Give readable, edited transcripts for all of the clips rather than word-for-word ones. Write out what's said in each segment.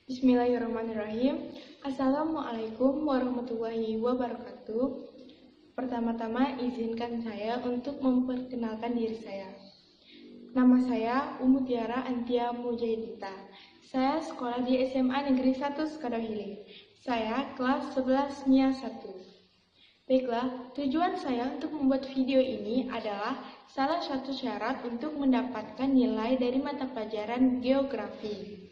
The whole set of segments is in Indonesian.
Bismillahirrahmanirrahim. Assalamualaikum warahmatullahi wabarakatuh. Pertama-tama izinkan saya untuk memperkenalkan diri saya. Nama saya Umutiara Antia Mujahidita. Saya sekolah di SMA Negeri 1 Sukadawili. Saya kelas 11 MIA 1. Baiklah, tujuan saya untuk membuat video ini adalah salah satu syarat untuk mendapatkan nilai dari mata pelajaran geografi.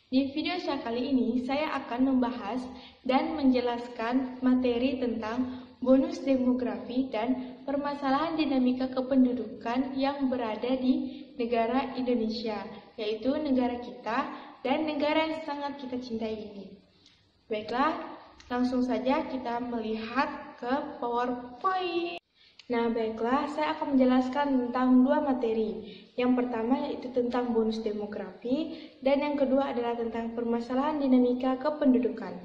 Di video saya kali ini, saya akan membahas dan menjelaskan materi tentang bonus demografi dan permasalahan dinamika kependudukan yang berada di negara Indonesia, yaitu negara kita dan negara yang sangat kita cintai ini. Baiklah, langsung saja kita melihat ke PowerPoint. Nah, baiklah, saya akan menjelaskan tentang dua materi. Yang pertama yaitu tentang bonus demografi, dan yang kedua adalah tentang permasalahan dinamika kependudukan.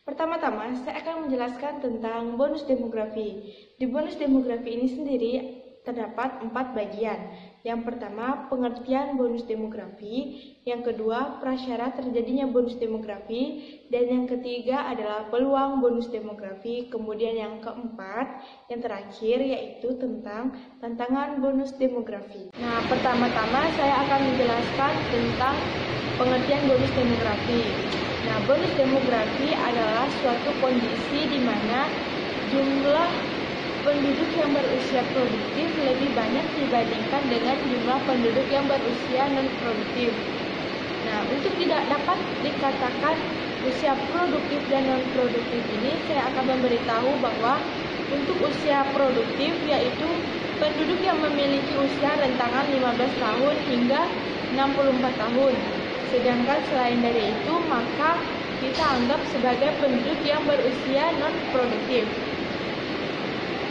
Pertama-tama, saya akan menjelaskan tentang bonus demografi. Di bonus demografi ini sendiri terdapat 4 bagian. Yang pertama, pengertian bonus demografi. Yang kedua, prasyarat terjadinya bonus demografi. Dan yang ketiga adalah peluang bonus demografi. Kemudian yang keempat, yang terakhir yaitu tentang tantangan bonus demografi. Nah, pertama-tama saya akan menjelaskan tentang pengertian bonus demografi. Nah, bonus demografi adalah suatu kondisi di mana jumlah penduduk yang berusia produktif lebih banyak dibandingkan dengan jumlah penduduk yang berusia non-produktif. Nah, untuk tidak dapat dikatakan usia produktif dan non-produktif ini, saya akan memberitahu bahwa untuk usia produktif yaitu penduduk yang memiliki usia rentangan 15 tahun hingga 64 tahun. Sedangkan selain dari itu, maka kita anggap sebagai penduduk yang berusia non-produktif.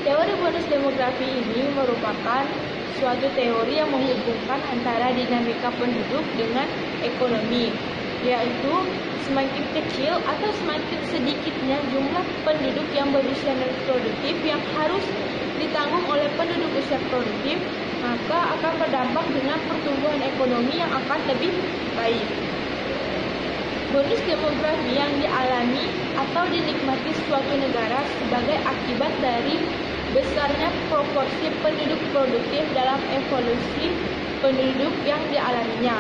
Teori bonus demografi ini merupakan suatu teori yang menghubungkan antara dinamika penduduk dengan ekonomi, yaitu semakin kecil atau semakin sedikitnya jumlah penduduk yang berusia non-produktif yang harus ditanggung oleh penduduk usia produktif, maka akan berdampak dengan pertumbuhan ekonomi yang akan lebih baik. Bonus demografi yang dialami atau dinikmati suatu negara sebagai akibat dari besarnya proporsi penduduk produktif dalam evolusi penduduk yang dialaminya.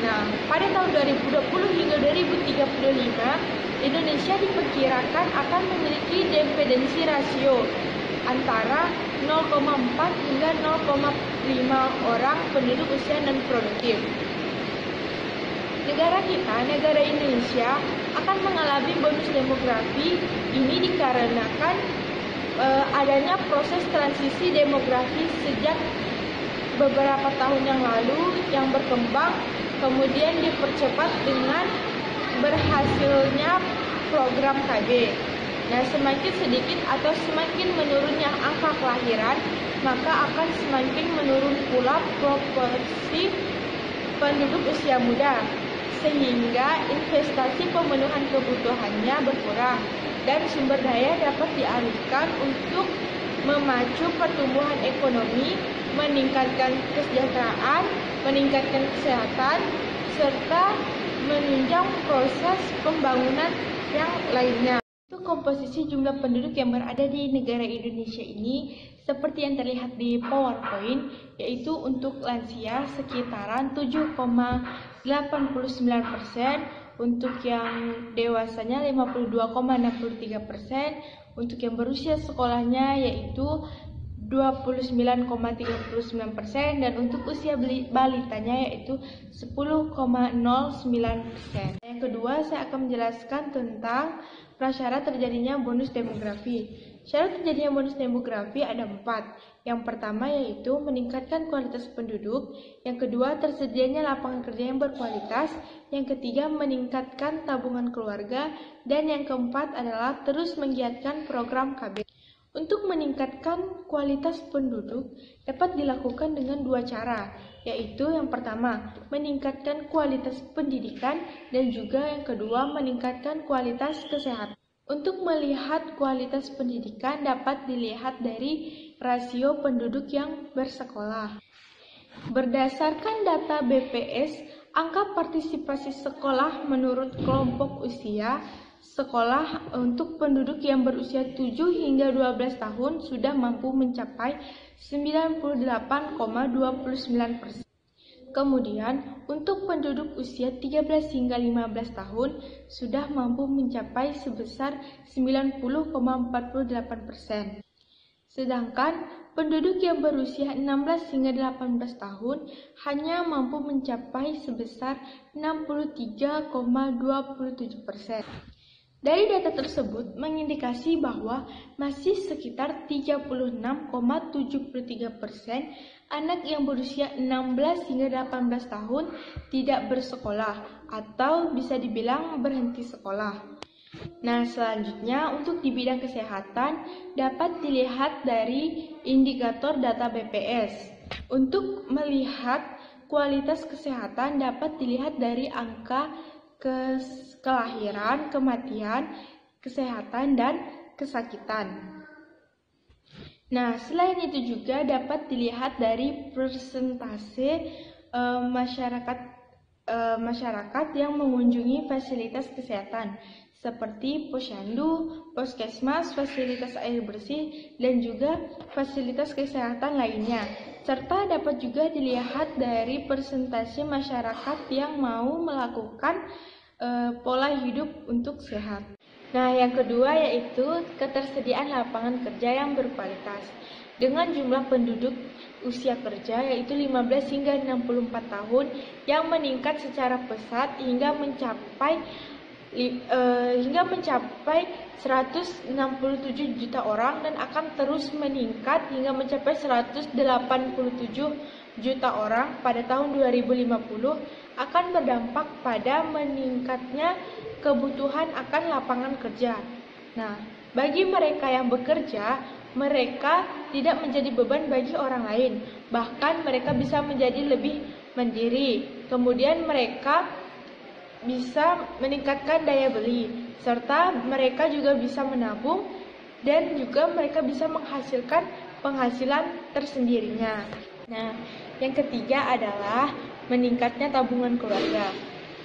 Nah, pada tahun 2020 hingga 2035, Indonesia diperkirakan akan memiliki dependensi rasio antara 0,4 hingga 0,5 orang penduduk usia non-produktif. Negara kita, negara Indonesia, akan mengalami bonus demografi ini dikarenakan adanya proses transisi demografi sejak beberapa tahun yang lalu yang berkembang, kemudian dipercepat dengan berhasilnya program KB. Nah, semakin sedikit atau semakin menurunnya angka kelahiran, maka akan semakin menurun pula proporsi penduduk usia muda, sehingga investasi pemenuhan kebutuhannya berkurang dan sumber daya dapat dialihkan untuk memacu pertumbuhan ekonomi, meningkatkan kesejahteraan, meningkatkan kesehatan, serta menunjang proses pembangunan yang lainnya. Untuk komposisi jumlah penduduk yang berada di negara Indonesia ini seperti yang terlihat di PowerPoint, yaitu untuk lansia sekitaran 7,89%, untuk yang dewasanya 52,63%, untuk yang berusia sekolahnya yaitu 29,39%, dan untuk usia balitanya yaitu 10,09%. Yang kedua, saya akan menjelaskan tentang prasyarat terjadinya bonus demografi. Syarat terjadinya bonus demografi ada 4. Yang pertama yaitu meningkatkan kualitas penduduk. Yang kedua, tersedianya lapangan kerja yang berkualitas. Yang ketiga, meningkatkan tabungan keluarga. Dan yang keempat adalah terus menggiatkan program KB. Untuk meningkatkan kualitas penduduk dapat dilakukan dengan 2 cara, yaitu yang pertama, meningkatkan kualitas pendidikan, dan juga yang kedua, meningkatkan kualitas kesehatan. Untuk melihat kualitas pendidikan dapat dilihat dari rasio penduduk yang bersekolah. Berdasarkan data BPS, Angka partisipasi sekolah menurut kelompok usia sekolah untuk penduduk yang berusia 7 hingga 12 tahun sudah mampu mencapai 98,29%. Kemudian, untuk penduduk usia 13 hingga 15 tahun sudah mampu mencapai sebesar 90,48%. Sedangkan penduduk yang berusia 16 hingga 18 tahun hanya mampu mencapai sebesar 63,27%. Dari data tersebut mengindikasi bahwa masih sekitar 36,73% anak yang berusia 16 hingga 18 tahun tidak bersekolah atau bisa dibilang berhenti sekolah. Nah, selanjutnya untuk di bidang kesehatan dapat dilihat dari indikator data BPS. Untuk melihat kualitas kesehatan dapat dilihat dari angka kelahiran, kematian, kesehatan, dan kesakitan. Nah, selain itu juga dapat dilihat dari persentase masyarakat yang mengunjungi fasilitas kesehatan seperti posyandu, puskesmas, fasilitas air bersih, dan juga fasilitas kesehatan lainnya. Serta dapat juga dilihat dari persentase masyarakat yang mau melakukan pola hidup untuk sehat. Nah, yang kedua yaitu ketersediaan lapangan kerja yang berkualitas. Dengan jumlah penduduk usia kerja yaitu 15 hingga 64 tahun yang meningkat secara pesat hingga mencapai 167 juta orang dan akan terus meningkat hingga mencapai 187 juta orang pada tahun 2050 akan berdampak pada meningkatnya kebutuhan akan lapangan kerja. Nah, bagi mereka yang bekerja, mereka tidak menjadi beban bagi orang lain, bahkan mereka bisa menjadi lebih mandiri. Kemudian mereka bisa meningkatkan daya beli, serta mereka juga bisa menabung dan juga mereka bisa menghasilkan penghasilan tersendirinya. Nah, yang ketiga adalah meningkatnya tabungan keluarga.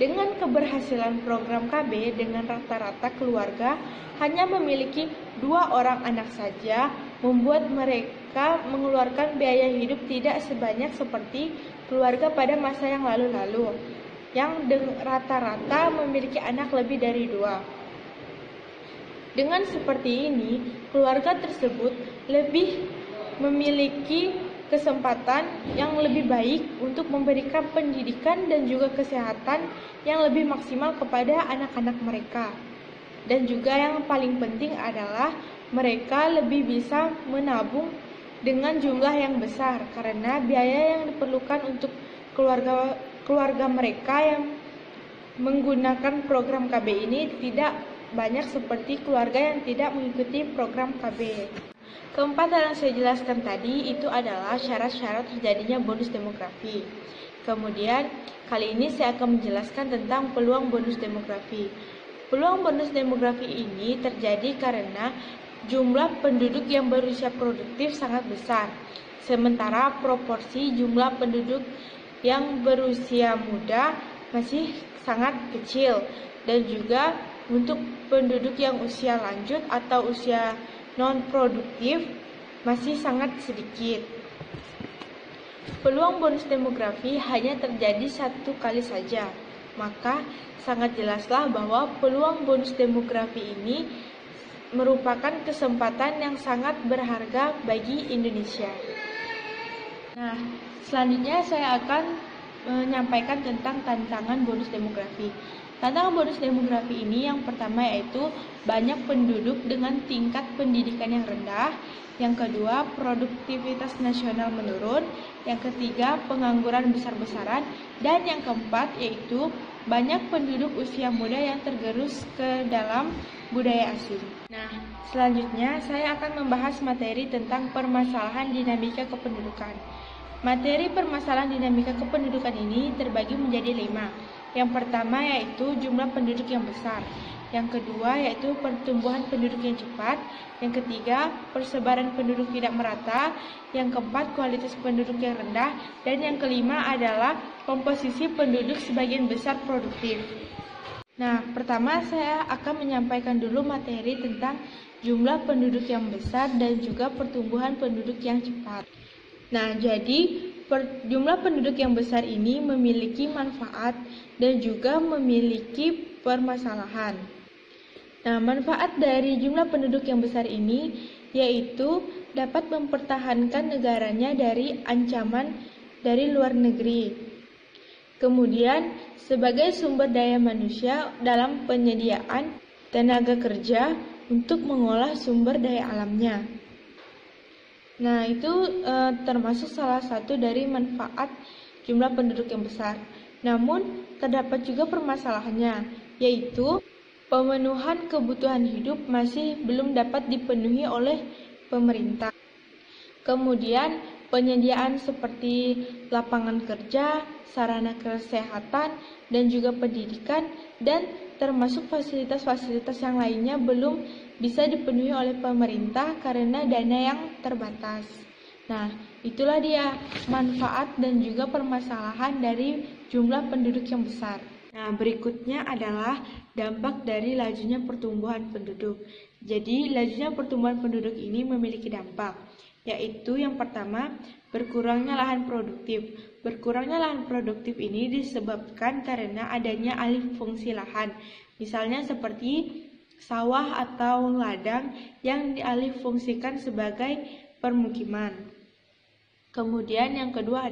Dengan keberhasilan program KB dengan rata-rata keluarga hanya memiliki 2 orang anak saja, membuat mereka mengeluarkan biaya hidup tidak sebanyak seperti keluarga pada masa yang lalu-lalu, yang rata-rata memiliki anak lebih dari 2. Dengan seperti ini, keluarga tersebut lebih memiliki kesempatan yang lebih baik untuk memberikan pendidikan dan juga kesehatan yang lebih maksimal kepada anak-anak mereka. Dan juga yang paling penting adalah mereka lebih bisa menabung dengan jumlah yang besar karena biaya yang diperlukan untuk keluarga mereka yang menggunakan program KB ini tidak banyak seperti keluarga yang tidak mengikuti program KB. Keempat yang saya jelaskan tadi itu adalah syarat-syarat terjadinya bonus demografi. Kemudian kali ini saya akan menjelaskan tentang peluang bonus demografi. Peluang bonus demografi ini terjadi karena jumlah penduduk yang berusia produktif sangat besar, sementara proporsi jumlah penduduk yang berusia muda masih sangat kecil, dan juga untuk penduduk yang usia lanjut atau usia non-produktif masih sangat sedikit. Peluang bonus demografi hanya terjadi 1 kali saja, maka sangat jelaslah bahwa peluang bonus demografi ini merupakan kesempatan yang sangat berharga bagi Indonesia. Nah, selanjutnya saya akan menyampaikan tentang tantangan bonus demografi. Tantangan bonus demografi ini yang pertama yaitu banyak penduduk dengan tingkat pendidikan yang rendah. Yang kedua, produktivitas nasional menurun. Yang ketiga, pengangguran besar-besaran. Dan yang keempat yaitu banyak penduduk usia muda yang tergerus ke dalam budaya asing. Nah, selanjutnya saya akan membahas materi tentang permasalahan dinamika kependudukan. Materi permasalahan dinamika kependudukan ini terbagi menjadi 5. Yang pertama yaitu jumlah penduduk yang besar. Yang kedua yaitu pertumbuhan penduduk yang cepat. Yang ketiga, persebaran penduduk tidak merata. Yang keempat, kualitas penduduk yang rendah. Dan yang kelima adalah komposisi penduduk sebagian besar produktif. Nah, pertama saya akan menyampaikan dulu materi tentang jumlah penduduk yang besar dan juga pertumbuhan penduduk yang cepat. Nah, jadi jumlah penduduk yang besar ini memiliki manfaat dan juga memiliki permasalahan. Nah, manfaat dari jumlah penduduk yang besar ini yaitu dapat mempertahankan negaranya dari ancaman dari luar negeri. Kemudian, sebagai sumber daya manusia dalam penyediaan tenaga kerja untuk mengolah sumber daya alamnya. Nah, itu termasuk salah satu dari manfaat jumlah penduduk yang besar. Namun, terdapat juga permasalahannya, yaitu pemenuhan kebutuhan hidup masih belum dapat dipenuhi oleh pemerintah. Kemudian, penyediaan seperti lapangan kerja, sarana kesehatan, dan juga pendidikan, dan termasuk fasilitas-fasilitas yang lainnya belum bisa dipenuhi oleh pemerintah karena dana yang terbatas. Nah, itulah dia manfaat dan juga permasalahan dari jumlah penduduk yang besar. Nah, berikutnya adalah dampak dari lajunya pertumbuhan penduduk. Jadi, lajunya pertumbuhan penduduk ini memiliki dampak, yaitu yang pertama, berkurangnya lahan produktif. Berkurangnya lahan produktif ini disebabkan karena adanya alih fungsi lahan. Misalnya seperti sawah atau ladang yang dialih fungsikan sebagai permukiman. Kemudian yang kedua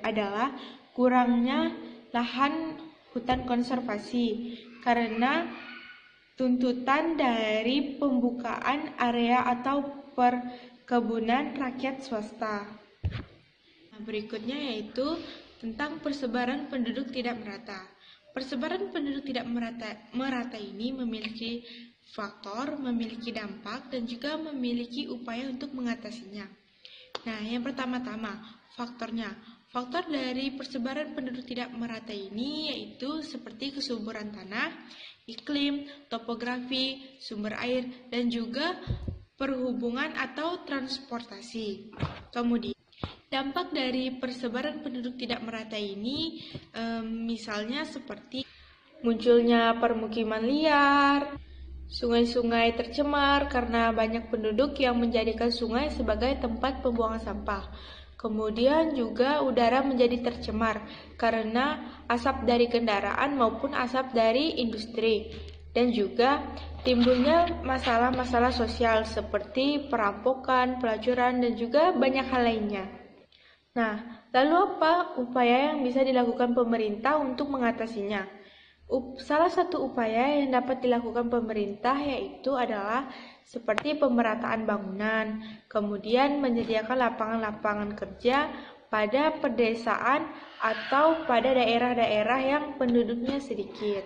adalah kurangnya lahan hutan konservasi karena tuntutan dari pembukaan area atau perkebunan rakyat swasta. Nah, berikutnya yaitu tentang persebaran penduduk tidak merata. Persebaran penduduk tidak merata ini memiliki faktor, memiliki dampak, dan juga memiliki upaya untuk mengatasinya. Nah, yang pertama-tama, faktornya. Faktor dari persebaran penduduk tidak merata ini yaitu seperti kesuburan tanah, iklim, topografi, sumber air, dan juga perhubungan atau transportasi. Kemudian, dampak dari persebaran penduduk tidak merata ini misalnya seperti munculnya permukiman liar, sungai-sungai tercemar karena banyak penduduk yang menjadikan sungai sebagai tempat pembuangan sampah. Kemudian juga udara menjadi tercemar karena asap dari kendaraan maupun asap dari industri. Dan juga timbulnya masalah-masalah sosial seperti perampokan, pelacuran, dan juga banyak hal lainnya. Nah, lalu apa upaya yang bisa dilakukan pemerintah untuk mengatasinya? Salah satu upaya yang dapat dilakukan pemerintah yaitu adalah seperti pemerataan bangunan, kemudian menyediakan lapangan-lapangan kerja pada pedesaan atau pada daerah-daerah yang penduduknya sedikit.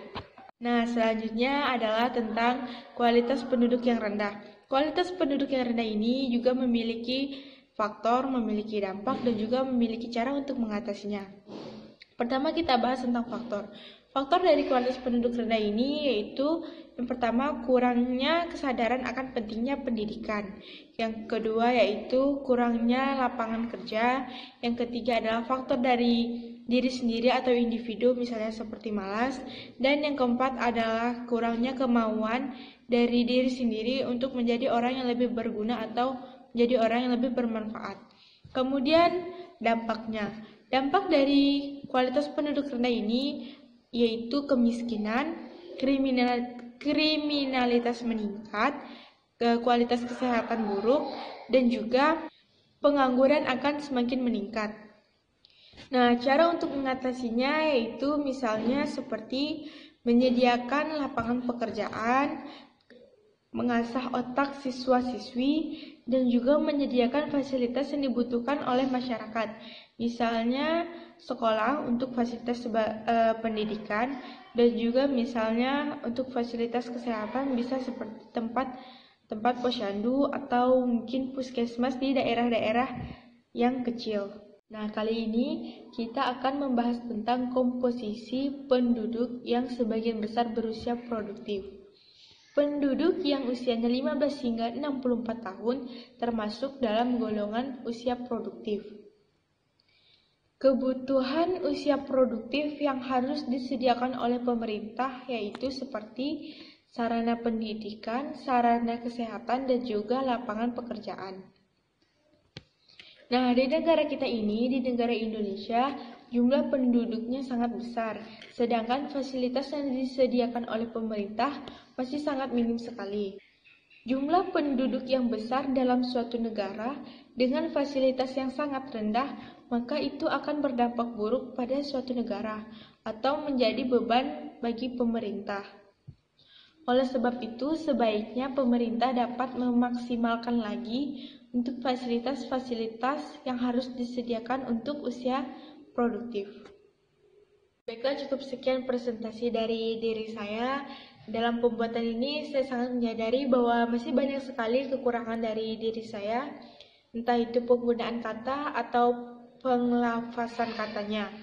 Nah, selanjutnya adalah tentang kualitas penduduk yang rendah. Kualitas penduduk yang rendah ini juga memiliki faktor, memiliki dampak, dan juga memiliki cara untuk mengatasinya. Pertama kita bahas tentang faktor. Faktor dari kualitas penduduk rendah ini yaitu yang pertama kurangnya kesadaran akan pentingnya pendidikan. Yang kedua yaitu kurangnya lapangan kerja. Yang ketiga adalah faktor dari diri sendiri atau individu misalnya seperti malas. Dan yang keempat adalah kurangnya kemauan dari diri sendiri untuk menjadi orang yang lebih berguna atau menjadi orang yang lebih bermanfaat. Kemudian dampaknya. Dampak dari kualitas penduduk rendah ini yaitu kemiskinan, kriminalitas meningkat, kualitas kesehatan buruk, dan juga pengangguran akan semakin meningkat. Nah, cara untuk mengatasinya yaitu misalnya seperti menyediakan lapangan pekerjaan, mengasah otak siswa-siswi, dan juga menyediakan fasilitas yang dibutuhkan oleh masyarakat. Misalnya sekolah untuk fasilitas pendidikan dan juga misalnya untuk fasilitas kesehatan bisa seperti tempat posyandu atau mungkin puskesmas di daerah-daerah yang kecil. Nah, kali ini kita akan membahas tentang komposisi penduduk yang sebagian besar berusia produktif. Penduduk yang usianya 15 hingga 64 tahun termasuk dalam golongan usia produktif. Kebutuhan usia produktif yang harus disediakan oleh pemerintah yaitu seperti sarana pendidikan, sarana kesehatan, dan juga lapangan pekerjaan. Nah, di negara kita ini, di negara Indonesia, jumlah penduduknya sangat besar, sedangkan fasilitas yang disediakan oleh pemerintah masih sangat minim sekali. Jumlah penduduk yang besar dalam suatu negara dengan fasilitas yang sangat rendah, maka itu akan berdampak buruk pada suatu negara atau menjadi beban bagi pemerintah. Oleh sebab itu, sebaiknya pemerintah dapat memaksimalkan lagi untuk fasilitas-fasilitas yang harus disediakan untuk usia produktif. Baiklah, cukup sekian presentasi dari diri saya. Dalam pembuatan ini, saya sangat menyadari bahwa masih banyak sekali kekurangan dari diri saya, entah itu penggunaan kata atau penglafasan katanya.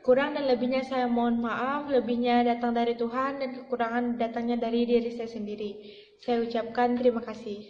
Kurang dan lebihnya saya mohon maaf, lebihnya datang dari Tuhan dan kekurangan datangnya dari diri saya sendiri. Saya ucapkan terima kasih.